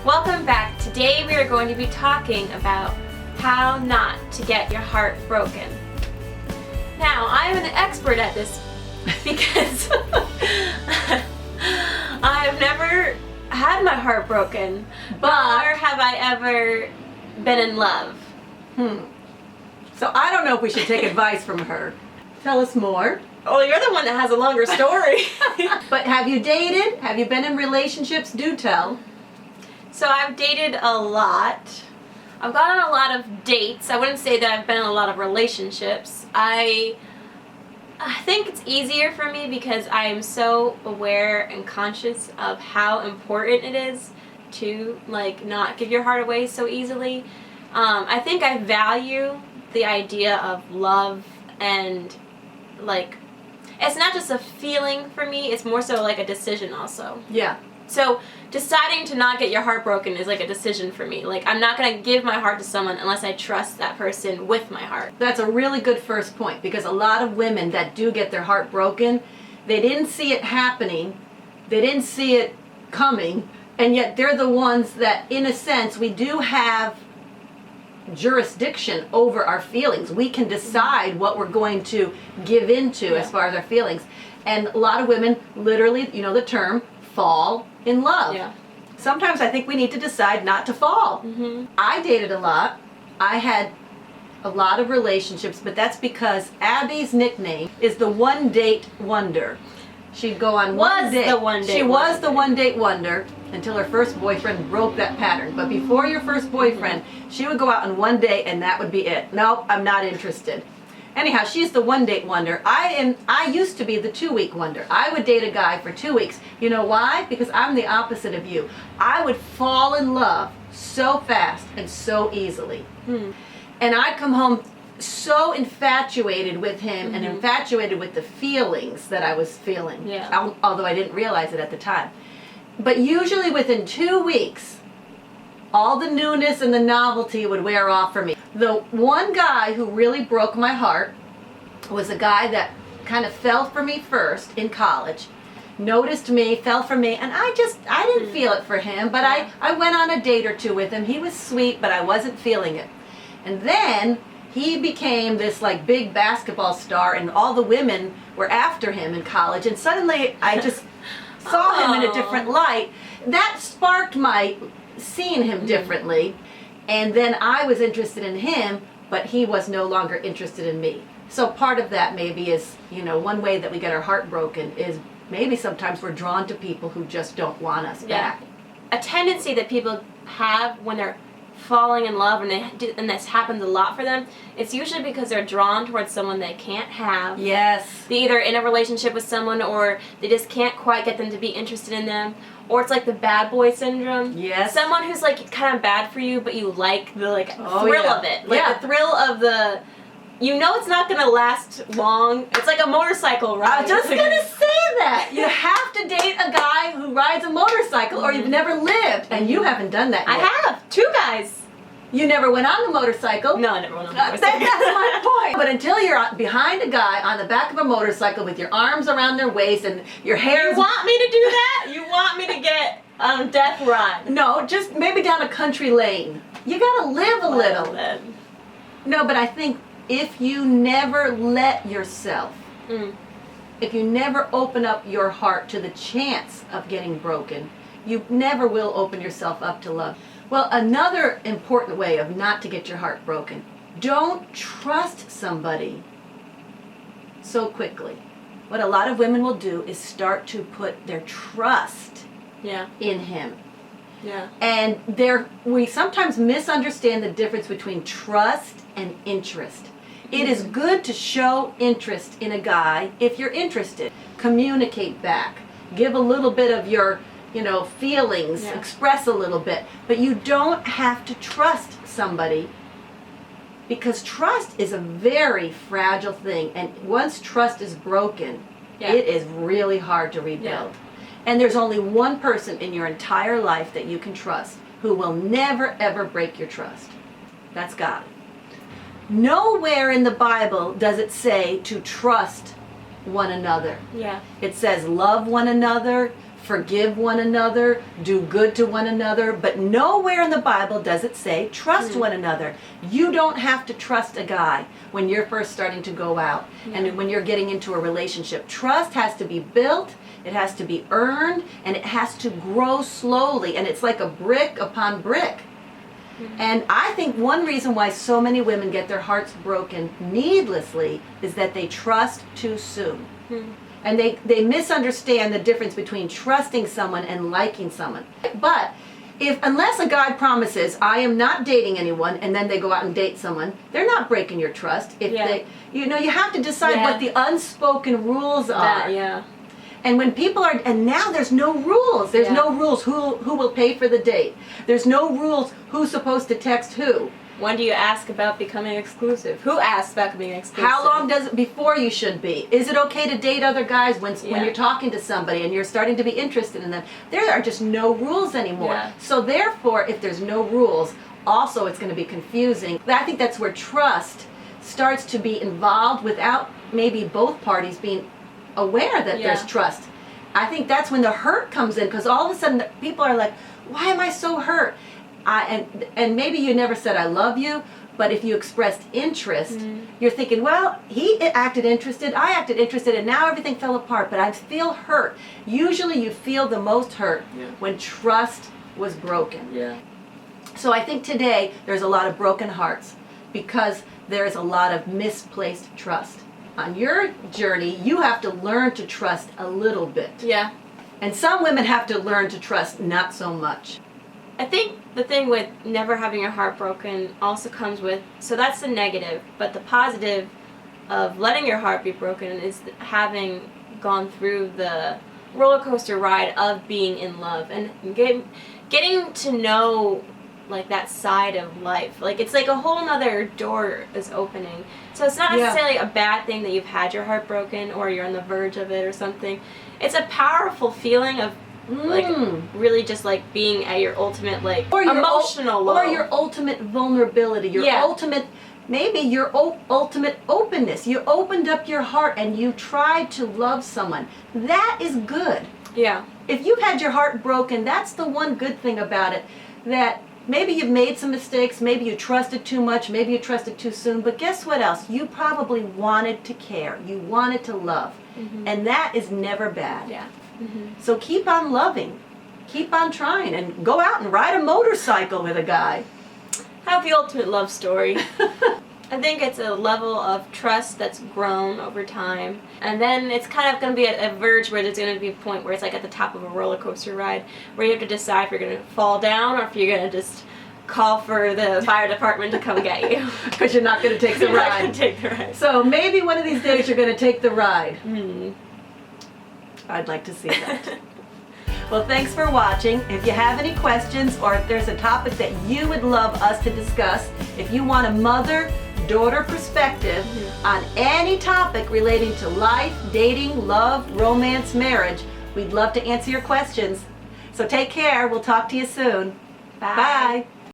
Welcome back. Today we are going to be talking about how not to get your heart broken. Now, I am an expert at this because I have never had my heart broken, nor have I ever been in love. So I don't know if we should take advice from her. Tell us more. Oh, you're the one that has a longer story. But have you dated? Have you been in relationships? Do tell. So I've dated a lot. I've gone on a lot of dates. I wouldn't say that I've been in a lot of relationships. I think it's easier for me because I am so aware and conscious of how important it is to not give your heart away so easily. I think I value the idea of love and it's not just a feeling for me, it's more so like a decision also. Yeah. So deciding to not get your heart broken is like a decision for me. I'm not going to give my heart to someone unless I trust that person with my heart. That's a really good first point, because a lot of women that do get their heart broken, they didn't see it happening, they didn't see it coming, and yet they're the ones that, in a sense, we do have jurisdiction over our feelings. We can decide what we're going to give into as far as our feelings. And a lot of women literally, you know the term, fall in love. Yeah. Sometimes I think we need to decide not to fall. I dated a lot. I had a lot of relationships, but that's because Abby's nickname is the one date wonder. She'd go on one date. She was the one date wonder until her first boyfriend broke that pattern. But before your first boyfriend, she would go out on one date and that would be it. Nope, I'm not interested. Anyhow, she's the one date wonder. I used to be the 2-week wonder. I would date a guy for 2 weeks. You know why? Because I'm the opposite of you. I would fall in love so fast and so easily. And I'd come home so infatuated with him and infatuated with the feelings that I was feeling. Although I didn't realize it at the time. But usually within 2 weeks, all the newness and the novelty would wear off for me. The one guy who really broke my heart was a guy that kind of fell for me first in college, noticed me, fell for me, and I didn't feel it for him, but I went on a date or two with him. He was sweet, but I wasn't feeling it. And then he became this big basketball star, and all the women were after him in college, and suddenly I just saw him in a different light. That sparked my seeing him differently, and then I was interested in him, but he was no longer interested in me. So part of that maybe is, one way that we get our heart broken is maybe sometimes we're drawn to people who just don't want us back. A tendency that people have when they're falling in love, and this happens a lot for them, it's usually because they're drawn towards someone they can't have. Yes. They're either in a relationship with someone, or they just can't quite get them to be interested in them, or it's the bad boy syndrome. Yes. Someone who's kind of bad for you, but you like the thrill of it. The thrill of the, it's not going to last long. It's like a motorcycle ride. I was just going to say that. You have to date a guy who rides a motorcycle, or you've never lived. And you haven't done that yet. I have. 2 guys. You never went on the motorcycle. No, I never went on the motorcycle. That's my point. But until you're behind a guy on the back of a motorcycle with your arms around their waist and your hair... You want me to do that? You want me to get on death ride? No, just maybe down a country lane. You gotta live a little. Then. No, but I think if you never let yourself, if you never open up your heart to the chance of getting broken, you never will open yourself up to love. Well, another important way of not to get your heart broken, don't trust somebody so quickly. What a lot of women will do is start to put their trust in him. Yeah. And we sometimes misunderstand the difference between trust and interest. It is good to show interest in a guy if you're interested. Communicate back. Give a little bit of your feelings, express a little bit. But you don't have to trust somebody, because trust is a very fragile thing. And once trust is broken, it is really hard to rebuild. And there's only one person in your entire life that you can trust who will never, ever break your trust. That's God. Nowhere in the Bible does it say to trust one another. Yeah. It says love one another, forgive one another, do good to one another, but nowhere in the Bible does it say trust one another. You don't have to trust a guy when you're first starting to go out and when you're getting into a relationship. Trust has to be built, it has to be earned, and it has to grow slowly, and it's like a brick upon brick. And I think one reason why so many women get their hearts broken needlessly is that they trust too soon. And they misunderstand the difference between trusting someone and liking someone. But unless a guy promises, I am not dating anyone, and then they go out and date someone, they're not breaking your trust. If they, you have to decide what the unspoken rules are. And when people are, and now there's no rules. There's no rules who will pay for the date. There's no rules who's supposed to text who. When do you ask about becoming exclusive? Who asks about being exclusive? How long does it before you should be? Is it okay to date other guys when you're talking to somebody and you're starting to be interested in them? There are just no rules anymore. So therefore, if there's no rules, also it's going to be confusing. I think that's where trust starts to be involved without maybe both parties being aware that there's trust. I think that's when the hurt comes in, because all of a sudden people are like, why am I so hurt? And maybe you never said I love you, but if you expressed interest, you're thinking, well, he acted interested, I acted interested, and now everything fell apart, but I feel hurt. Usually you feel the most hurt when trust was broken. So I think today there's a lot of broken hearts because there's a lot of misplaced trust. On your journey, you have to learn to trust a little bit. And some women have to learn to trust not so much. I think the thing with never having your heart broken also comes with, so that's the negative, but the positive of letting your heart be broken is having gone through the roller coaster ride of being in love and getting to know like that side of life. Like it's like a whole nother door is opening. So it's not necessarily a bad thing that you've had your heart broken or you're on the verge of it or something. It's a powerful feeling of like really just like being at your ultimate like emotional low. Or your ultimate vulnerability, your ultimate, maybe your ultimate openness. You opened up your heart and you tried to love someone. That is good. If you've had your heart broken, that's the one good thing about it, that maybe you've made some mistakes, maybe you trusted too much, maybe you trusted too soon, but guess what else? You probably wanted to care. You wanted to love. And that is never bad. So keep on loving. Keep on trying and go out and ride a motorcycle with a guy. Have the ultimate love story. I think it's a level of trust that's grown over time. And then it's kind of going to be a verge where there's going to be a point where it's like at the top of a roller coaster ride where you have to decide if you're going to fall down or if you're going to just call for the fire department to come get you. Because you're not going to take the You're ride. not going to take the ride. So maybe one of these days you're going to take the ride. I'd like to see that. Well, thanks for watching. If you have any questions or if there's a topic that you would love us to discuss, if you want a mother-daughter perspective on any topic relating to life, dating, love, romance, marriage, we'd love to answer your questions. So take care. We'll talk to you soon. Bye.